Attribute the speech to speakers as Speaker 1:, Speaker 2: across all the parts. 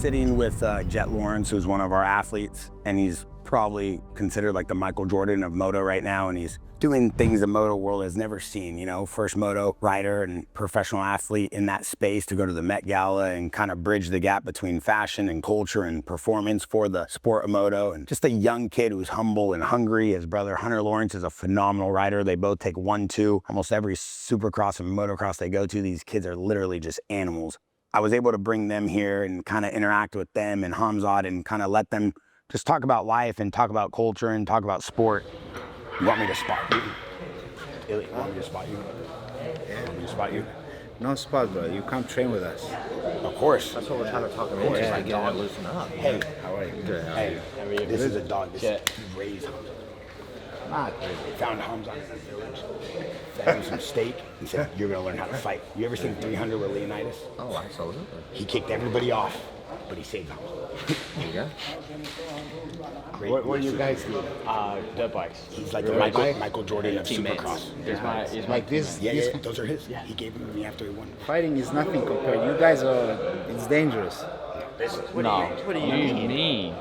Speaker 1: sitting with Jet Lawrence, who's one of our athletes, and he's probably considered like the Michael Jordan of moto right now, and he's doing things the moto world has never seen, you know, first moto rider and professional athlete in that space to go to the Met Gala and kind of bridge the gap between fashion and culture and performance for the sport of moto. And just a young kid who's humble and hungry. His brother Hunter Lawrence is a phenomenal rider. They both take 1-2. Almost every supercross and motocross they go to, these kids are literally just animals. I was able to bring them here and kind of interact with them and Khamzat and kind of let them just talk about life and talk about culture and talk about sport. You want me to spot you? Illy, you want me to spot you?
Speaker 2: Yeah.
Speaker 1: Want me to spot you?
Speaker 2: No spot, bro. You come train with us.
Speaker 1: Of course.
Speaker 3: That's what we're trying to talk about.
Speaker 1: Yeah,
Speaker 3: Like, dog, loosen up.
Speaker 1: Hey,
Speaker 2: How are you?
Speaker 3: Good.
Speaker 1: hey,
Speaker 3: How are you?
Speaker 1: this is a dog. This
Speaker 3: Yeah.
Speaker 1: he raised Khamzat.
Speaker 2: Not crazy.
Speaker 1: Found Khamzat in the village. Fed him some steak and said, "You're gonna learn how to fight." You ever seen 300 with Leonidas?
Speaker 3: Oh, absolutely.
Speaker 1: He kicked everybody off, but he saved Khamzat.
Speaker 3: There you go.
Speaker 2: What do you guys do?
Speaker 4: Dirt bikes.
Speaker 1: He's like the Michael Jordan of Supercross.
Speaker 4: He's
Speaker 2: Like this?
Speaker 1: Yeah, those are his. He gave them to me after he won.
Speaker 2: Fighting is nothing compared. You guys are. It's dangerous.
Speaker 4: No. What do you mean?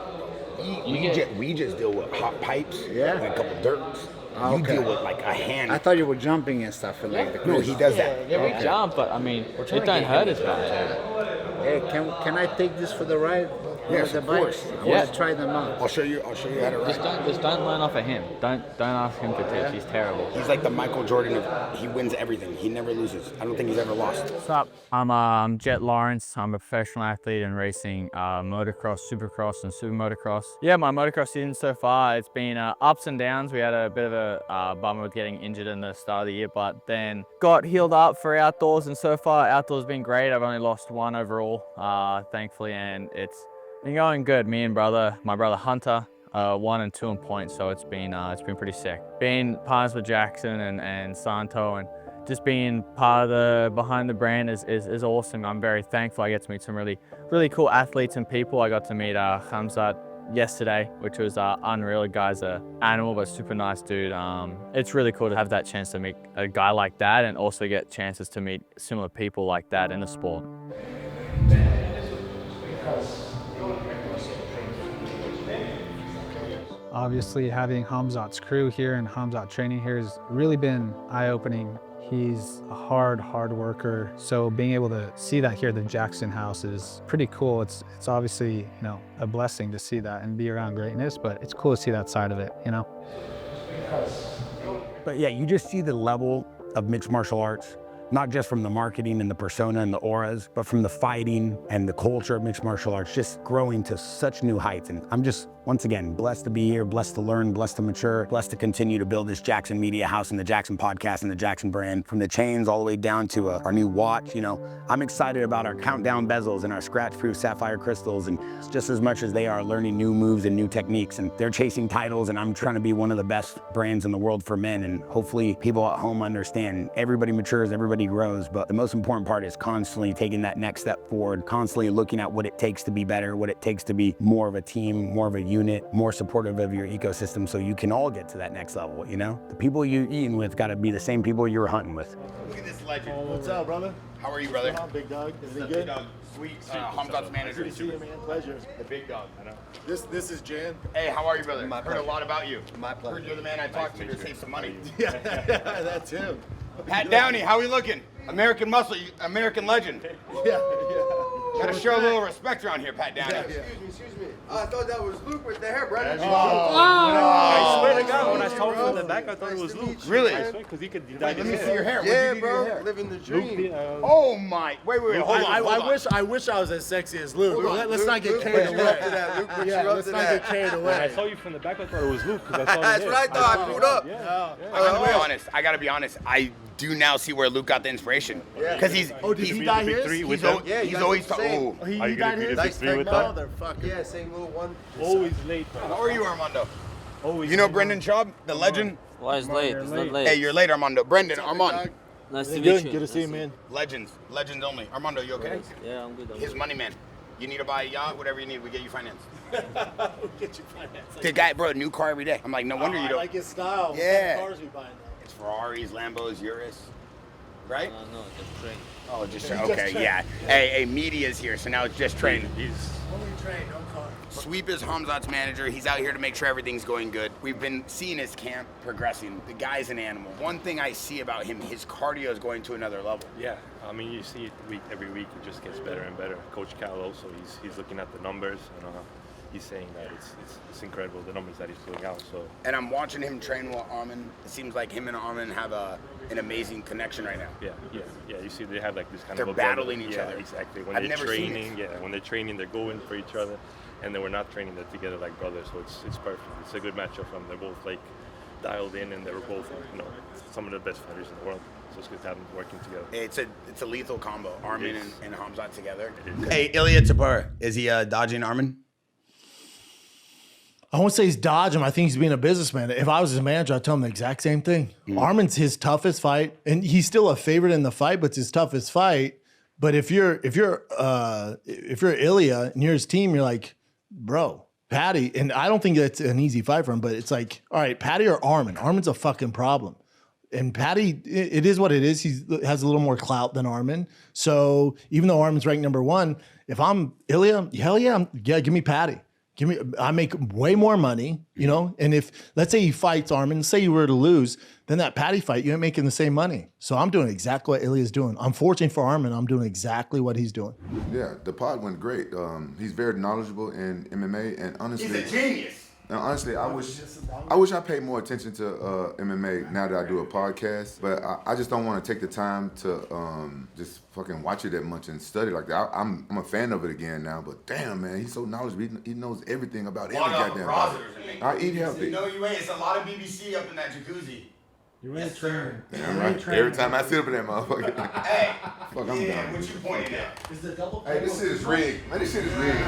Speaker 1: We just deal with hot pipes
Speaker 2: Yeah.
Speaker 1: and a couple dirts.
Speaker 2: Oh,
Speaker 1: You
Speaker 2: okay.
Speaker 1: deal with like a hand.
Speaker 2: I thought you were jumping and stuff. And like the
Speaker 1: No, he does that.
Speaker 4: Yeah, we jump, but I mean, it don't hurt as bad.
Speaker 2: Hey, can I take this for the ride?
Speaker 1: Yes,
Speaker 2: the
Speaker 1: of
Speaker 2: bike?
Speaker 1: course.
Speaker 2: I
Speaker 4: Yeah.
Speaker 2: want to try them out.
Speaker 1: I'll show you how to
Speaker 4: Just
Speaker 1: ride.
Speaker 4: don't learn off of him. Don't ask him to teach. He's terrible.
Speaker 1: He's like the Michael Jordan of, he wins everything. He never loses. I don't think he's ever lost.
Speaker 5: What's up? I'm Jet Lawrence. I'm a professional athlete in racing motocross, supercross, and super motocross. Yeah, my motocross season so far, it's been ups and downs. We had a bit of a bummer with getting injured in the start of the year, but then got healed up for outdoors, and so far outdoors been great. I've only lost one overall, thankfully, and it's been going good. Me and my brother Hunter, 1 and 2 in points, so it's been pretty sick. Being partners with Jackson and Santo, and just being part of the behind the brand is awesome. I'm very thankful. I get to meet some really cool athletes and people. I got to meet Khamzat yesterday, which was unreal. The guy's an animal, but super nice dude. It's really cool to have that chance to meet a guy like that, and also get chances to meet similar people like that in the sport.
Speaker 6: Obviously, having Khamzat's crew here and Khamzat training here has really been eye-opening. He's a hard worker. So being able to see that here at the JAXXON house is pretty cool. It's obviously, you know, a blessing to see that and be around greatness, but it's cool to see that side of it, you know?
Speaker 1: But yeah, you just see the level of mixed martial arts, not just from the marketing and the persona and the auras, but from the fighting and the culture of mixed martial arts, just growing to such new heights. And I'm just, once again, blessed to be here, blessed to learn, blessed to mature, blessed to continue to build this JAXXON Media House and the JAXXON podcast and the JAXXON brand, from the chains all the way down to our new watch. You know, I'm excited about our countdown bezels and our scratch-proof sapphire crystals, and just as much as they are learning new moves and new techniques, and they're chasing titles, and I'm trying to be one of the best brands in the world for men. And hopefully people at home understand everybody matures, everybody grows, but the most important part is constantly taking that next step forward, constantly looking at what it takes to be better, what it takes to be more of a team, more of a unit, more supportive of your ecosystem, so you can all get to that next level, you know? The people you're eating with gotta be the same people you were hunting with.
Speaker 7: Look at this legend.
Speaker 8: What's up, brother?
Speaker 7: How are you, brother?
Speaker 8: Big dog. Is it
Speaker 7: Big
Speaker 8: good?
Speaker 7: dog. Sweet. Khamzat's manager.
Speaker 8: Good to see you, man. Pleasure.
Speaker 7: The big dog. I know.
Speaker 8: This is Jan.
Speaker 7: Hey, how are you, brother?
Speaker 8: My
Speaker 7: Heard
Speaker 8: pleasure.
Speaker 7: a lot about you.
Speaker 8: My pleasure.
Speaker 7: Heard you're the man I talked to save some money.
Speaker 8: Yeah, that's him.
Speaker 7: Pat Downey, how we looking? American muscle, American legend.
Speaker 8: Yeah.
Speaker 7: Gotta show a little respect around here, Pat Downey.
Speaker 8: Excuse me. I thought that was Luke with the hair, Brandon.
Speaker 4: I swear to God, when I saw him from the back, I thought it was Luke.
Speaker 7: Really?
Speaker 4: Because he could.
Speaker 7: Let me see your hair.
Speaker 8: Yeah,
Speaker 7: What'd you do to your
Speaker 8: bro.
Speaker 7: hair?
Speaker 8: Living the dream.
Speaker 7: Oh my! Wait, hold on.
Speaker 8: I wish I was as sexy as Luke. Let's not get
Speaker 7: Luke
Speaker 8: carried
Speaker 7: put you
Speaker 8: away.
Speaker 7: up to that.
Speaker 8: Luke put you up let's not get carried
Speaker 4: When I
Speaker 8: away.
Speaker 4: saw you from the back, I thought it was Luke. Because I saw
Speaker 8: That's what I thought. I pulled up.
Speaker 7: I gotta be honest. I do now see where Luke got the inspiration. Because he's.
Speaker 8: Oh, did he dye his?
Speaker 7: He's always
Speaker 8: He dyed his?
Speaker 4: Nice
Speaker 8: Motherfucker. Yeah, same little one.
Speaker 4: Always late.
Speaker 7: How are you, Armando?
Speaker 4: Always.
Speaker 7: You know Brendan Schaub, the legend?
Speaker 3: Why is late? It's not late.
Speaker 7: Hey, you're late, Armando. Brendan, Armand.
Speaker 3: Nice to meet you.
Speaker 8: Good to see you, man.
Speaker 7: Legends only. Armando, you okay?
Speaker 3: Yeah, I'm good.
Speaker 7: His money man. You need to buy a yacht, whatever you need, we get you financed.
Speaker 8: We'll get you financed.
Speaker 7: The guy, bro, new car every day. I'm like, no wonder you
Speaker 8: I
Speaker 7: don't.
Speaker 8: like his style.
Speaker 7: Yeah.
Speaker 8: What kind of cars we buying though?
Speaker 7: It's Ferraris, Lambos, Urus. right?
Speaker 3: No, just train.
Speaker 7: Oh, just okay, yeah. Hey, media's here, so now it's just training.
Speaker 8: Only train, no car.
Speaker 7: Sweep is Khamzat's manager. He's out here to make sure everything's going good. We've been seeing his camp progressing. The guy's an animal. One thing I see about him, his cardio is going to another level.
Speaker 9: Yeah, I mean, you see it every week. It just gets better and better. Coach Cal also, he's looking at the numbers, and he's saying that it's incredible, the numbers that he's putting out. So.
Speaker 7: And I'm watching him train with Arman. It seems like him and Arman have an amazing connection right now.
Speaker 9: Yeah. You see, they have like this kind
Speaker 7: They're
Speaker 9: of
Speaker 7: battling each other.
Speaker 9: Exactly. When
Speaker 7: I've
Speaker 9: they're
Speaker 7: never seen
Speaker 9: training, when they're training, they're going for each other, and then we're not training, they're together like brothers. So it's perfect. It's a good matchup for them. They're both like dialed in, and they were both some of the best fighters in the world. So it's good to have them working together.
Speaker 7: It's a lethal combo, Arman and Khamzat together.
Speaker 9: It is.
Speaker 7: Hey, Ilya Tapar, is he dodging Arman?
Speaker 10: I won't say he's dodging him. I think he's being a businessman. If I was his manager, I'd tell him the exact same thing. Arman's his toughest fight, and he's still a favorite in the fight, but it's his toughest fight. But if you're Ilya and you're his team, you're like, bro, Patty. And I don't think that's an easy fight for him, but it's like, all right, Patty or Arman. Arman's a fucking problem. And Patty, it is what it is. He has a little more clout than Arman. So even though Arman's ranked number one, if I'm Ilya, hell yeah, give me Patty. I make way more money, and if, let's say he fights Arman, say you were to lose, then that Patty fight, you ain't making the same money. So I'm doing exactly what Ilya's doing. Unfortunately for Arman, I'm doing exactly what he's doing.
Speaker 11: Yeah, the pod went great. He's very knowledgeable in MMA, and honestly,
Speaker 7: He's a genius.
Speaker 11: And honestly, I wish I paid more attention to MMA now that I do a podcast, but I just don't want to take the time to just fucking watch it that much and study like that. I'm a fan of it again now, but damn, man, he's so knowledgeable. He knows everything about every goddamn body. I eat healthy.
Speaker 7: No, you ain't. It's a lot of BBC up in that jacuzzi.
Speaker 8: You're in training.
Speaker 11: Damn right. Every time I sit up in that motherfucker.
Speaker 7: Hey,
Speaker 11: fuck, I'm done.
Speaker 7: what you pointing at?
Speaker 8: Is the double
Speaker 11: Hey, this shit is rigged. Man, this shit is rigged.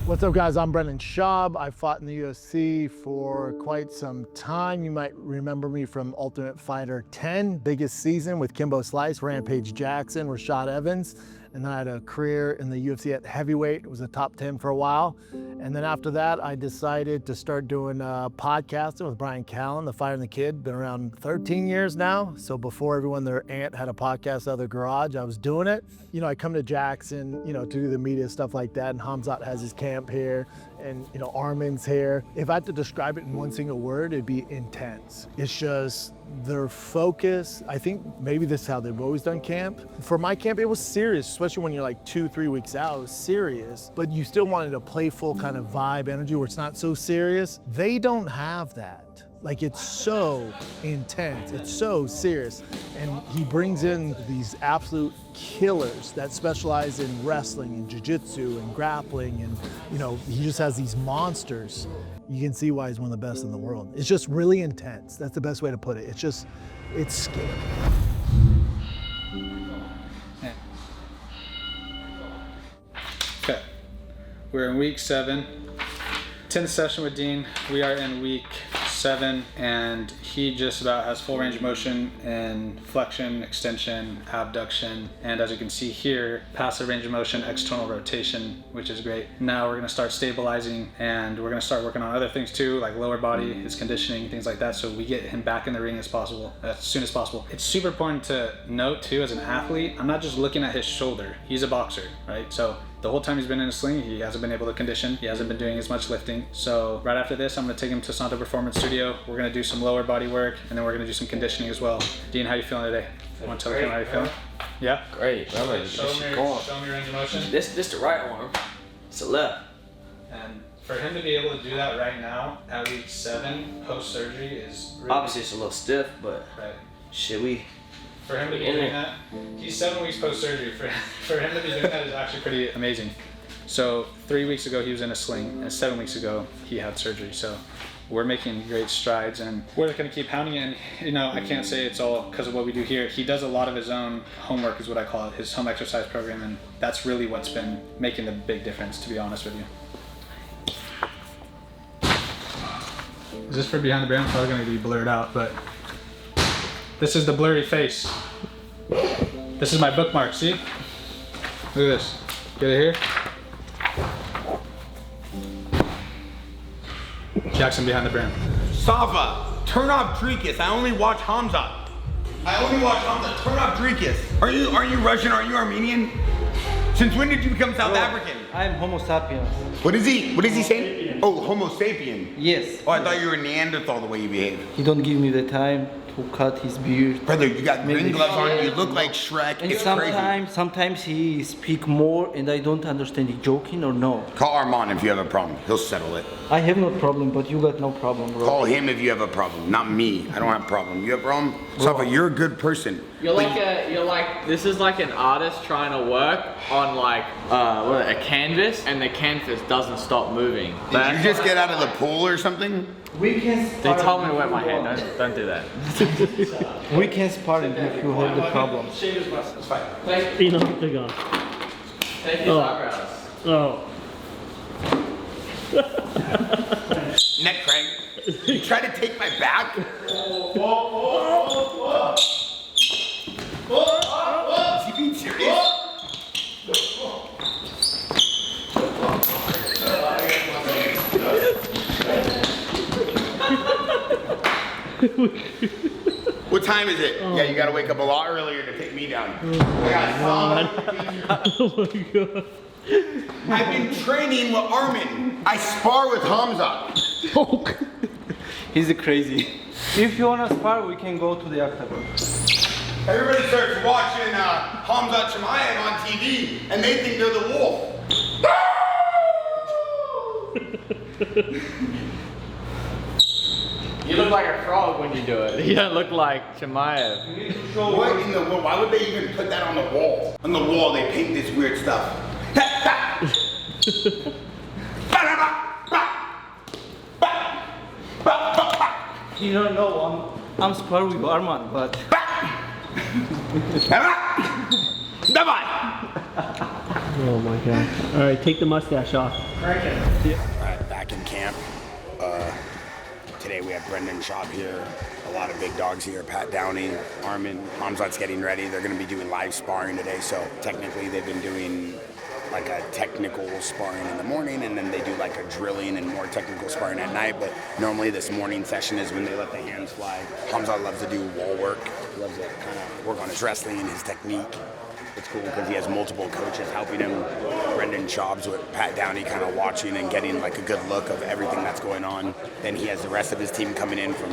Speaker 10: What's up, guys? I'm Brendan Schaub. I fought in the UFC for quite some time. You might remember me from Ultimate Fighter 10, biggest season with Kimbo Slice, Rampage Jackson, Rashad Evans. And then I had a career in the UFC at heavyweight. It was a top 10 for a while. And then after that, I decided to start doing podcasting with Brian Callen, the Fighter and the Kid. Been around 13 years now. So before everyone, their aunt had a podcast out of their garage, I was doing it. I come to Jackson, to do the media stuff like that. And Khamzat has his camp here. And, Arman's here. If I had to describe it in one single word, it'd be intense. It's just their focus. I think maybe this is how they've always done camp. For my camp, it was serious, especially when you're like 2-3 weeks out, it was serious, but you still wanted a playful kind of vibe, energy where it's not so serious. They don't have that. Like, it's so intense, it's so serious. And he brings in these absolute killers that specialize in wrestling and jiu-jitsu and grappling, and he just has these monsters. You can see why he's one of the best in the world. It's just really intense. That's the best way to put it. It's scary.
Speaker 6: Okay, we're in week 7. 10th session with Dean. We are in week 7, and he just about has full range of motion in flexion, extension, abduction, and as you can see here, passive range of motion, external rotation, which is great. Now we're gonna start stabilizing, and we're gonna start working on other things too, like lower body, his conditioning, things like that, so we get him back in the ring as soon as possible. It's super important to note too, as an athlete, I'm not just looking at his shoulder. He's a boxer, right? So the whole time he's been in a sling, he hasn't been able to condition. He hasn't been doing as much lifting. So right after this, I'm gonna take him to Santo Performance Studio. We're gonna do some lower body work, and then we're gonna do some conditioning as well. Dean, how you feeling today? Want to tell the camera how you feeling? Yeah?
Speaker 3: Great, bro. I'm ready to get this shit going.
Speaker 6: Show me range of motion.
Speaker 3: This the right arm. It's the left.
Speaker 6: And for him to be able to do that right now at week 7 post-surgery is really...
Speaker 3: Obviously it's a little stiff, but
Speaker 6: right.
Speaker 3: shit,
Speaker 6: for him to be doing that, he's 7 weeks post-surgery. For him to be doing that is actually pretty amazing. So 3 weeks ago he was in a sling, and 7 weeks ago he had surgery. So we're making great strides, and we're gonna keep pounding it. And I can't say it's all because of what we do here. He does a lot of his own homework, is what I call it, his home exercise program, and that's really what's been making the big difference, to be honest with you. Is this for behind the brand? It's probably gonna be blurred out, but this is the blurry face. This is my bookmark, see? Look at this. Get it here? Jackson behind the brand.
Speaker 7: Sava, turn off Treekis. I only watch Khamzat. I only watch Khamzat. Turn off Dricus. Are you Russian? Are you Armenian? Since when did you become South African?
Speaker 12: I'm Homo sapiens.
Speaker 7: What is he saying? Oh, Homo sapien.
Speaker 12: Yes.
Speaker 7: Oh, I thought you were Neanderthal the way you behave.
Speaker 12: He don't give me the time to cut his beard.
Speaker 7: Brother, you got green gloves on, you look like Shrek,
Speaker 12: And
Speaker 7: it's crazy.
Speaker 12: sometimes he speak more and I don't understand. He joking or no?
Speaker 7: Call Arman if you have a problem, he'll settle it.
Speaker 12: I have no problem, but you got no problem, bro.
Speaker 7: Call him if you have a problem, not me. I don't have a problem. You have a problem? Safa, you're a good person.
Speaker 5: This is like an artist trying to work on like a canvas, and the canvas doesn't stop moving.
Speaker 7: Did you just get out of the pool or something?
Speaker 12: We can.
Speaker 5: They told me to wet my hand. Don't do that.
Speaker 12: We can sparring if you have the problem.
Speaker 7: It's fine.
Speaker 5: Take his eyebrows.
Speaker 8: Oh.
Speaker 7: Neck crank. You try to take my back? Is he being serious? What time is it? Yeah, you gotta wake up a lot earlier to take me down. I got
Speaker 8: Oh my god.
Speaker 7: I've been training with Arman. I spar with Khamzat.
Speaker 12: He's crazy. If you wanna spar, we can go to the octagon.
Speaker 7: Everybody starts watching Khamzat Chimaev on TV, and they think they're the wolf.
Speaker 5: You look like a frog when you do it. You don't look like Chimaev.
Speaker 7: What in the world? Why would they even put that on the wall? On the wall, they paint this weird stuff.
Speaker 12: You don't know, I'm sparring with Arman, but...
Speaker 8: Oh my god. Alright, take the mustache off.
Speaker 1: Alright, back in camp. Today we have Brendan Schaub here, a lot of big dogs here, Pat Downey, Arman, Khamzat's getting ready. They're gonna be doing live sparring today, so technically they've been doing like a technical sparring in the morning, and then they do like a drilling and more technical sparring at night, but normally this morning session is when they let the hands fly. Khamzat loves to do wall work, he loves to kind of work on his wrestling and his technique. It's cool because he has multiple coaches helping him. Brendan Schaub's with Pat Downey kind of watching and getting like a good look of everything that's going on. Then he has the rest of his team coming in from,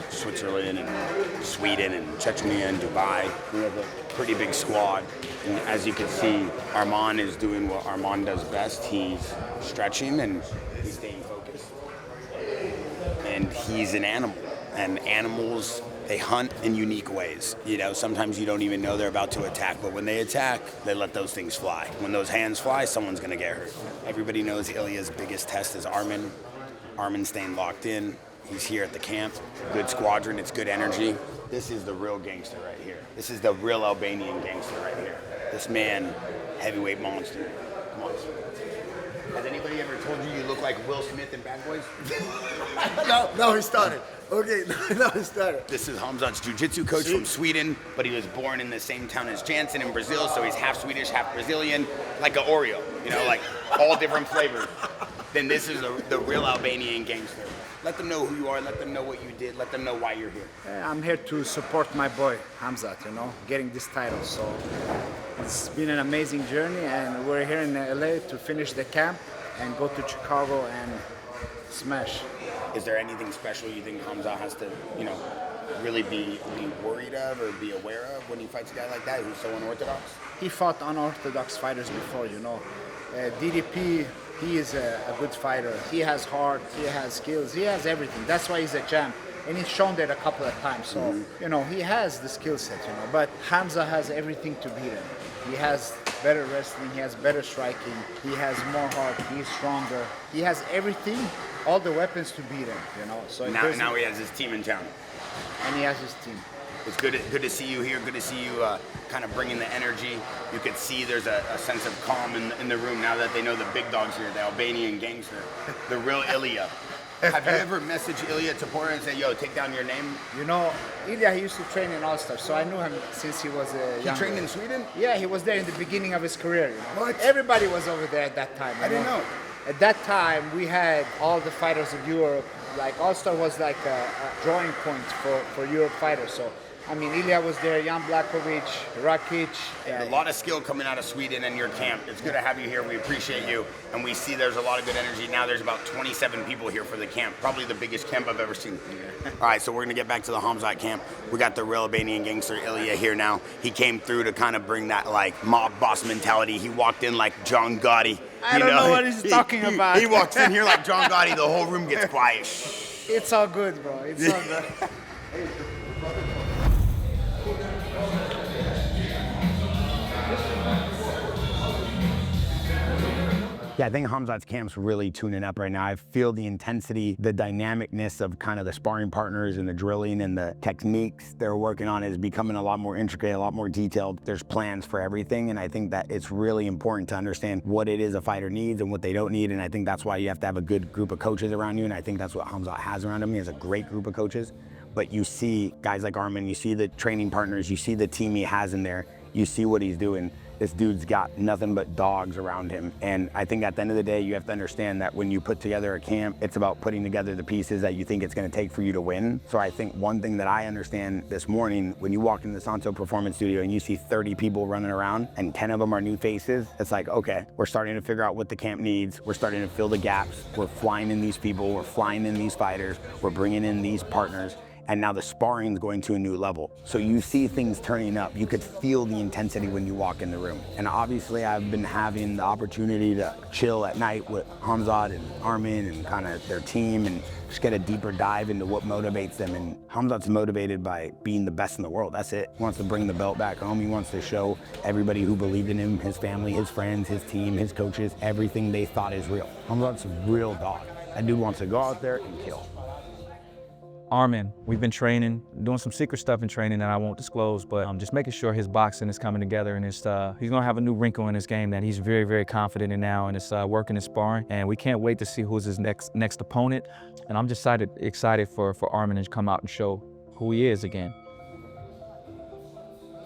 Speaker 1: Switzerland and Sweden and Chechnya and Dubai. We have a pretty big squad. And as you can see, Arman is doing what Arman does best. He's stretching and he's staying focused. And he's an animal. And animals, they hunt in unique ways. Sometimes you don't even know they're about to attack, but when they attack, they let those things fly. When those hands fly, someone's gonna get hurt. Everybody knows Ilya's biggest test is Arman. Arman's staying locked in. He's here at the camp. Good squadron, it's good energy. This is the real gangster right here. This is the real Albanian gangster right here. This man, heavyweight monster. Come on. Has anybody ever told you you look like Will Smith in Bad Boys?
Speaker 10: No, he started. Okay, no, he started.
Speaker 1: This is Khamzat's jiu-jitsu coach from Sweden, but he was born in the same town as Jansen in Brazil, so he's half Swedish, half Brazilian, like an Oreo, like all different flavors. Then this is the real Albanian gangster. Let them know who you are, let them know what you did, let them know why you're here.
Speaker 2: I'm here to support my boy, Khamzat, getting this title. So it's been an amazing journey, and we're here in LA to finish the camp and go to Chicago and smash.
Speaker 1: Is there anything special you think Khamzat has to, really be worried of or be aware of when he fights a guy like that who's so unorthodox?
Speaker 2: He fought unorthodox fighters before, DDP, he is a good fighter. He has heart, he has skills, he has everything. That's why he's a champ. And he's shown that a couple of times. So, he has the skill set, But Khamzat has everything to beat him. He has better wrestling, he has better striking, he has more heart, he's stronger. He has everything, all the weapons to beat him, So
Speaker 1: now he has his team in town.
Speaker 2: And he has his team.
Speaker 1: It's good to see you here. Good to see you kind of bringing the energy. You could see there's a sense of calm in the room now that they know the big dogs here, the Albanian gangster, the real Ilya. Have you ever messaged Ilya Tapora and say, yo, take down your name?
Speaker 2: Ilya, he used to train in All-Star, so I knew him since he was a young.
Speaker 1: He trained in Sweden?
Speaker 2: Yeah, he was there in the beginning of his career.
Speaker 1: What?
Speaker 2: Everybody was over there at that time.
Speaker 1: I didn't know.
Speaker 2: At that time, we had all the fighters of Europe. Like All-Star was like a drawing point for Europe fighters. So I mean, Ilya was there, Jan Blakovic, Rakic.
Speaker 7: A lot of skill coming out of Sweden and your camp. It's good to have you here. We appreciate you. And we see there's a lot of good energy. Now there's about 27 people here for the camp. Probably the biggest camp I've ever seen. All right, so we're going to get back to the Khamzat camp. We got the real Albanian gangster, Ilya, here now. He came through to kind of bring that, like, mob boss mentality. He walked in like John Gotti.
Speaker 2: I don't know what he's talking about.
Speaker 7: He walks in here like John Gotti. The whole room gets quiet.
Speaker 2: It's all good, bro. It's all good.
Speaker 1: Yeah, I think Khamzat's camp's really tuning up right now. I feel the intensity, the dynamicness of kind of the sparring partners and the drilling and the techniques they're working on is becoming a lot more intricate, a lot more detailed. There's plans for everything, and I think that it's really important to understand what it is a fighter needs and what they don't need, and I think that's why you have to have a good group of coaches around you, and I think that's what Khamzat has around him. He has a great group of coaches, but you see guys like Arman, you see the training partners, you see the team he has in there, you see what he's doing. This dude's got nothing but dogs around him. And I think at the end of the day, you have to understand that when you put together a camp, it's about putting together the pieces that you think it's gonna take for you to win. So I think one thing that I understand this morning, when you walk into the Santo Performance Studio and you see 30 people running around and 10 of them are new faces, it's like, okay, we're starting to figure out what the camp needs. We're starting to fill the gaps. We're flying in these people. We're flying in these fighters. We're bringing in these partners. And now the sparring is going to a new level. So you see things turning up. You could feel the intensity when you walk in the room. And obviously I've been having the opportunity to chill at night with Khamzat and Arman and kind of their team and just get a deeper dive into what motivates them. And Khamzat's motivated by being the best in the world. That's it. He wants to bring the belt back home. He wants to show everybody who believed in him, his family, his friends, his team, his coaches, everything they thought is real. Khamzat's a real dog. That dude wants to go out there and kill.
Speaker 13: Arman, we've been training, doing some secret stuff in training that I won't disclose, but I'm just making sure his boxing is coming together, and he's gonna have a new wrinkle in his game that he's very, very confident in now, and it's working and sparring, and we can't wait to see who's his next opponent, and I'm just excited for Arman to come out and show who he is again.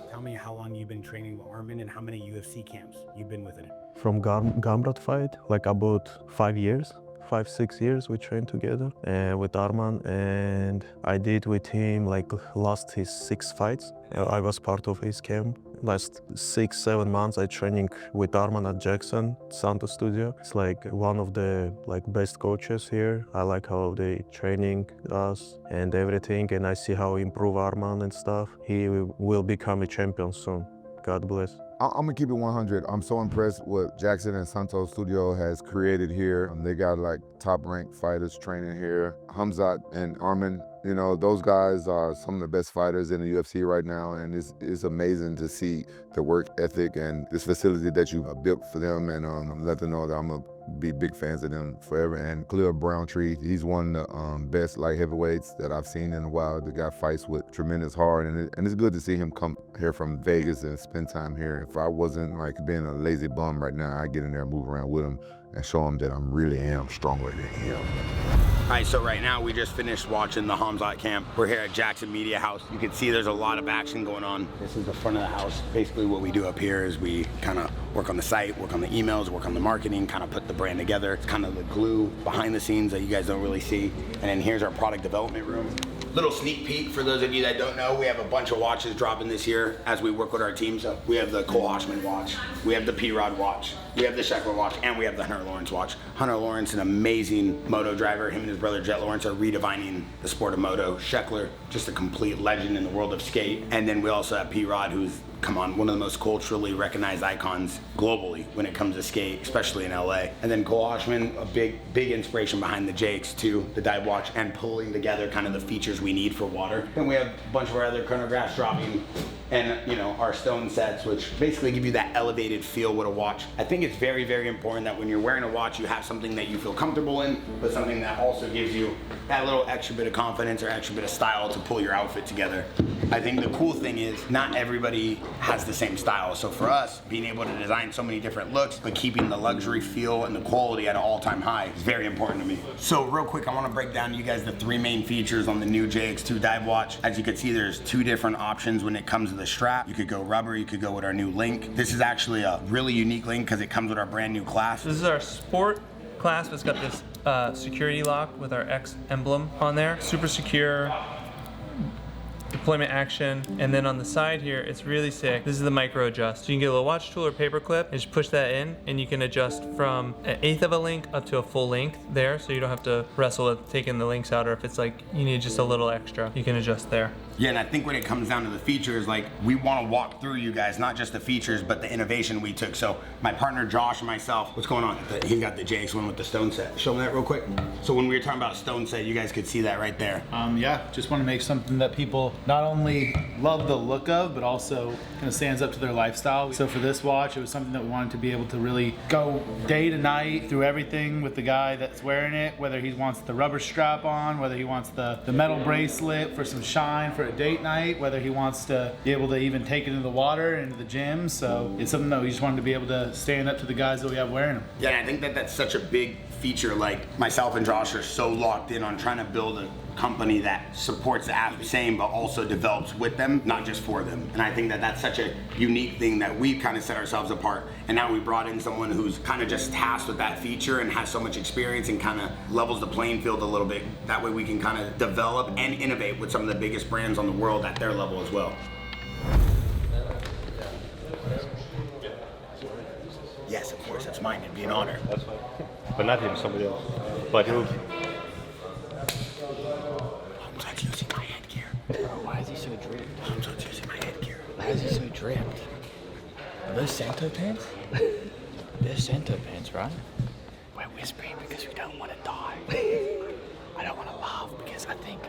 Speaker 1: Tell me how long you've been training with Arman and how many UFC camps you've been with him.
Speaker 14: From Gamrot fight, like about 5 years. 5-6 years we trained together with Arman, and I did with him like last his 6 fights. I was part of his camp. Last 6-7 months I training with Arman at JAXXON Santo Studio. It's like one of the best coaches here. I like how they training us and everything, and I see how he improve Arman and stuff. He will become a champion soon. God bless.
Speaker 11: I'm gonna keep it 100. I'm so impressed what JAXXON and Santo Studio has created here. They got like top-ranked fighters training here. Khamzat and Arman, you know, those guys are some of the best fighters in the UFC right now, and it's amazing to see the work ethic and this facility that you built for them, and let them know that I'm gonna be big fans of them forever. And Khalil Browntree, he's one of the best light heavyweights that I've seen in a while. The guy fights with tremendous heart, and it's good to see him come here from Vegas and spend time here. If I wasn't like being a lazy bum right now, I'd get in there and move around with him and show him that I really am stronger than him.
Speaker 7: All right, so right now we just finished watching the Khamzat camp. We're here at JAXXON Media House. You can see there's a lot of action going on. This is the front of the house. Basically what we do up here is we kind of work on the site, work on the emails, work on the marketing, kind of put the brand together. It's kind of the glue behind the scenes that you guys don't really see. And then here's our product development room. Little sneak peek for those of you that don't know, we have a bunch of watches dropping this year as we work with our team. So we have the Cole Hoshman watch, we have the P-Rod watch, we have the Sheckler watch, and we have the Hunter Lawrence watch. Hunter Lawrence, an amazing moto driver. Him and his brother Jet Lawrence are redefining the sport of moto. Sheckler, just a complete legend in the world of skate. And then we also have P-Rod, who's one of the most culturally recognized icons globally when it comes to skate, especially in LA. And then Cole Hoshman, a big inspiration behind the JX2, the dive watch, and pulling together kind of the features we need for water. Then we have a bunch of our other chronographs dropping, and our stone sets, which basically give you that elevated feel with a watch. I think it's very, very important that when you're wearing a watch, you have something that you feel comfortable in, but something that also gives you that little extra bit of confidence or extra bit of style to pull your outfit together. I think the cool thing is not everybody has the same style. So for us, being able to design so many different looks, but keeping the luxury feel and the quality at an all-time high is very important to me. So real quick, I want to break down to you guys the 3 main features on the new JX2 dive watch. As you can see, there's 2 different options when it comes to the strap. You could go rubber, you could go with our new link. This is actually a really unique link because it comes with our brand new clasp.
Speaker 15: This is our sport clasp. It's got this security lock with our X emblem on there. Super secure. deployment action. And then on the side here, it's really sick. This is the micro adjust. So you can get a little watch tool or paper clip and just push that in, and you can adjust from 1/8 of a link up to a full length there, so you don't have to wrestle with taking the links out, or if it's like you need just a little extra, you can adjust there.
Speaker 7: Yeah, and I think when it comes down to the features, like we want to walk through you guys, not just the features, but the innovation we took. So my partner Josh and myself, what's going on? He's got the JAXXON with the stone set. Show me that real quick. So when we were talking about stone set, you guys could see that right there.
Speaker 6: Yeah, just want to make something that people not only love the look of, but also kind of stands up to their lifestyle. So for this watch, it was something that we wanted to be able to really go day to night through everything with the guy that's wearing it, whether he wants the rubber strap on, whether he wants the metal bracelet for some shine for a date night, whether he wants to be able to even take it into the water, into the gym. So it's something that we just wanted to be able to stand up to the guys that we have wearing them.
Speaker 7: Yeah, and I think that that's such a big feature. Like myself and Josh are so locked in on trying to build a company that supports the athletes same, but also develops with them, not just for them. And I think that that's such a unique thing that we've kind of set ourselves apart. And now we brought in someone who's kind of just tasked with that feature and has so much experience and kind of levels the playing field a little bit. That way we can kind of develop and innovate with some of the biggest brands on the world at their level as well. Yes, of course, it's mine. It'd be an honor.
Speaker 9: That's fine. But not him, somebody else. But he'll.
Speaker 7: Khamzat's using my headgear.
Speaker 3: Why is he so dripped?
Speaker 7: Khamzat's using my headgear.
Speaker 3: Why is he so dripped? Are those Santo pants? They're Santo pants, right?
Speaker 1: We're whispering because we don't want to die. I don't want to laugh because I think